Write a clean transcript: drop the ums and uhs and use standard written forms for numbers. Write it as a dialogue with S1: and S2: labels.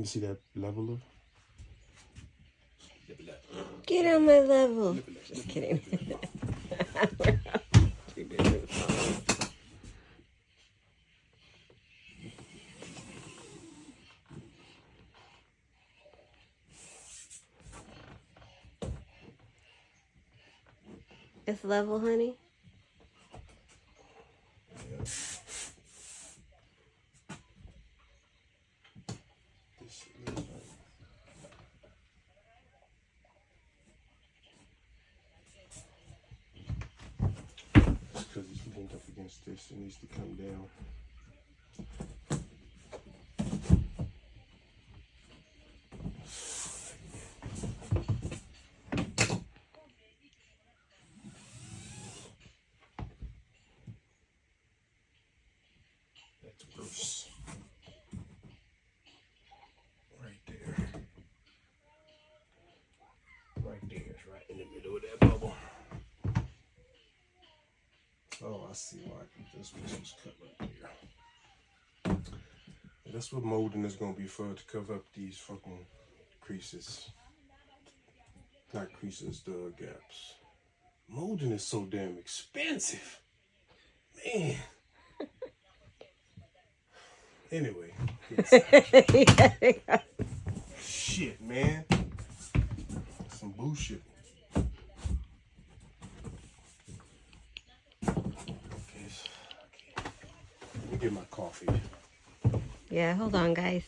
S1: You see that leveler?
S2: Get on my level. Just kidding. It's level, honey.
S1: Because it's leaned up against this, it needs to come down. That's Bruce. Right there. Right there, it's right in the middle of that bubble. Oh, I see why this piece was cut right there. That's what molding is going to be for, to cover up these fucking creases. Not creases, the gaps. Molding is so damn expensive. Man. Anyway. Shit, man. Some bullshit. Okay. Let me get my coffee.
S2: Yeah, hold on, guys.